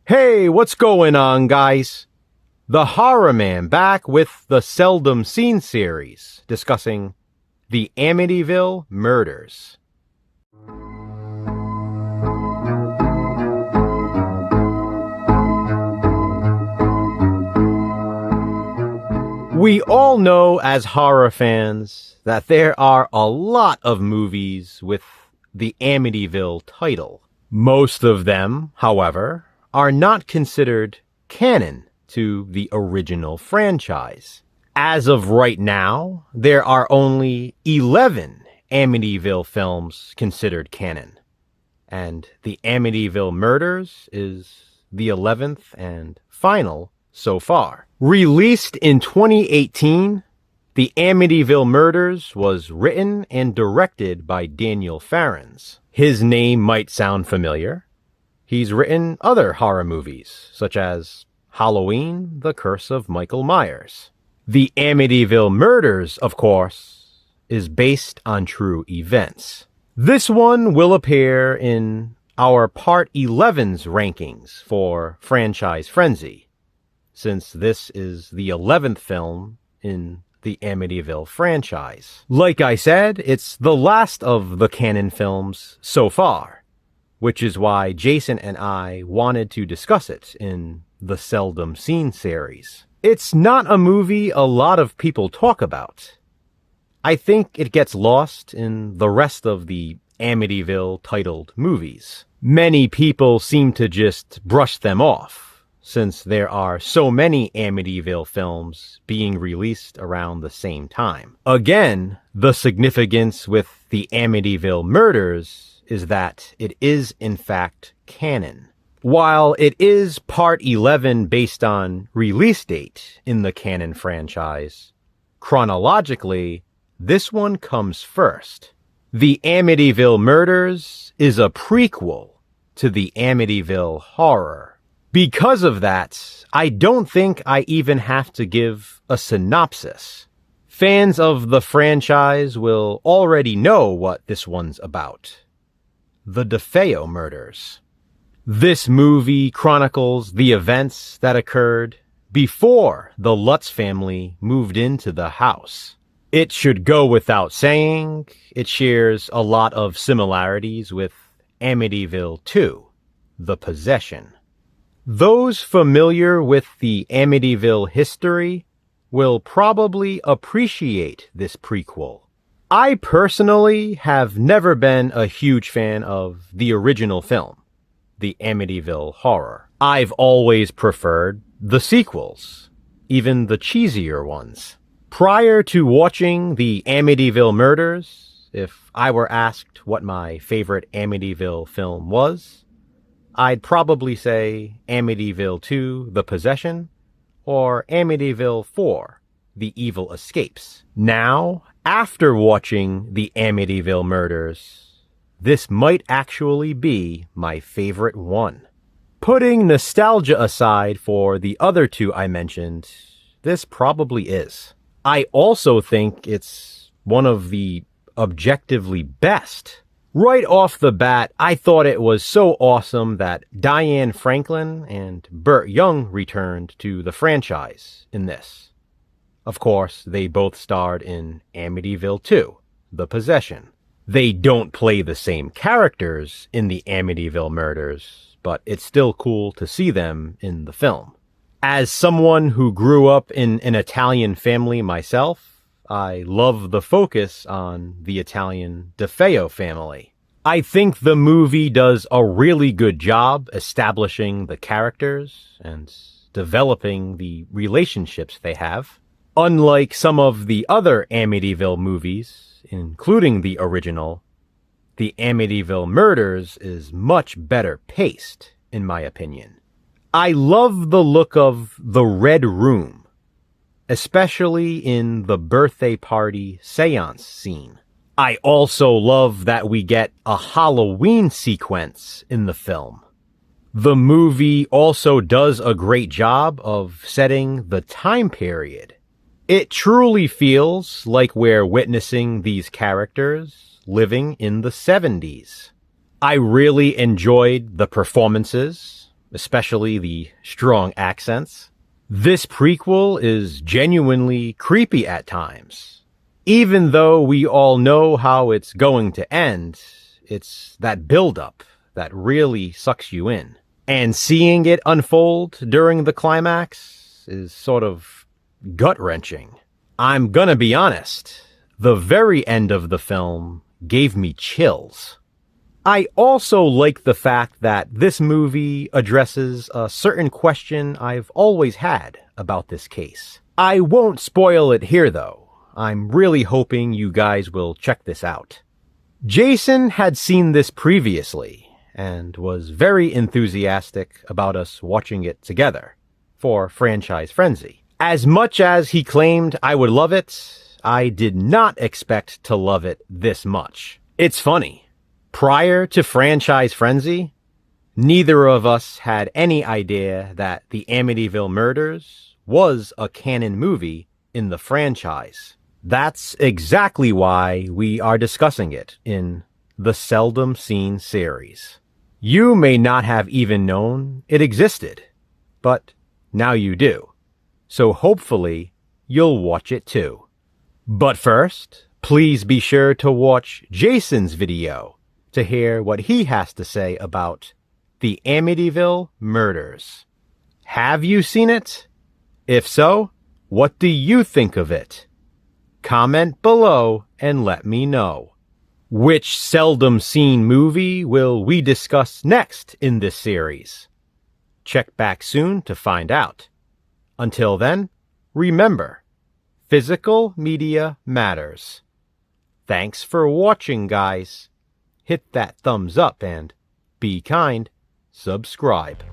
Hey, what's going on, guys? The Horror Man back with the Seldom Seen series, discussing the Amityville murders. We all know as horror fans that there are a lot of movies with the Amityville title. Most of them, however, are not considered canon to the original franchise. As of right now, there are only 11 Amityville films considered canon, and the Amityville Murders is the 11th and final so far. Released in 2018, the Amityville Murders was written and directed by Daniel Farrans. His name might sound familiar. He's written other horror movies, such as Halloween, The Curse of Michael Myers. The Amityville Murders, of course, is based on true events. This one will appear in our Part 11's rankings for Franchise Frenzy, since this is the 11th film in the Amityville franchise. Like I said, it's the last of the canon films so far, which is why Jason and I wanted to discuss it in the Seldom Seen series. It's not a movie a lot of people talk about. I think it gets lost in the rest of the Amityville titled movies. Many people seem to just brush them off, since there are so many Amityville films being released around the same time. Again, the significance with the Amityville Murders is that it is in fact canon. While it is Part 11 based on release date in the canon franchise, chronologically, this one comes first. The Amityville Murders is a prequel to the Amityville Horror. Because of that, I don't think I even have to give a synopsis. Fans of the franchise will already know what this one's about. The DeFeo murders. This movie chronicles the events that occurred before the Lutz family moved into the house. It should go without saying, it shares a lot of similarities with Amityville 2, The Possession. Those familiar with the Amityville history will probably appreciate this prequel. I personally have never been a huge fan of the original film, the Amityville Horror. I've always preferred the sequels, even the cheesier ones. Prior to watching the Amityville Murders, if I were asked what my favorite Amityville film was, I'd probably say Amityville 2, The Possession, or Amityville 4, The Evil Escapes. Now, after watching the Amityville Murders, this might actually be my favorite one. Putting nostalgia aside for the other two I mentioned, this probably is. I also think it's one of the objectively best. Right off the bat, I thought it was so awesome that Diane Franklin and Burt Young returned to the franchise in this. Of course, they both starred in Amityville 2, The Possession. They don't play the same characters in the Amityville Murders, but it's still cool to see them in the film. As someone who grew up in an Italian family myself, I love the focus on the Italian DeFeo family. I think the movie does a really good job establishing the characters and developing the relationships they have. Unlike some of the other Amityville movies, including the original, the Amityville Murders is much better paced, in my opinion. I love the look of the Red Room, especially in the birthday party seance scene. I also love that we get a Halloween sequence in the film. The movie also does a great job of setting the time period. It truly feels like we're witnessing these characters living in the 70s. I really enjoyed the performances, especially the strong accents. This prequel is genuinely creepy at times. Even though we all know how it's going to end, it's that buildup that really sucks you in. And seeing it unfold during the climax is sort of gut-wrenching. I'm gonna be honest, the very end of the film gave me chills. I also like the fact that this movie addresses a certain question I've always had about this case. I won't spoil it here though. I'm really hoping you guys will check this out. Jason had seen this previously and was very enthusiastic about us watching it together for Franchise Frenzy. As much as he claimed I would love it, I did not expect to love it this much. It's funny. Prior to Franchise Frenzy, neither of us had any idea that the Amityville Murders was a canon movie in the franchise. That's exactly why we are discussing it in the Seldom Seen series. You may not have even known it existed, but now you do. So hopefully you'll watch it too. But first, please be sure to watch Jason's video to hear what he has to say about the Amityville Murders. Have you seen it? If so, what do you think of it? Comment below and let me know. Which seldom seen movie will we discuss next in this series? Check back soon to find out. Until then, remember, physical media matters. Thanks for watching, guys. Hit that thumbs up and, be kind, subscribe.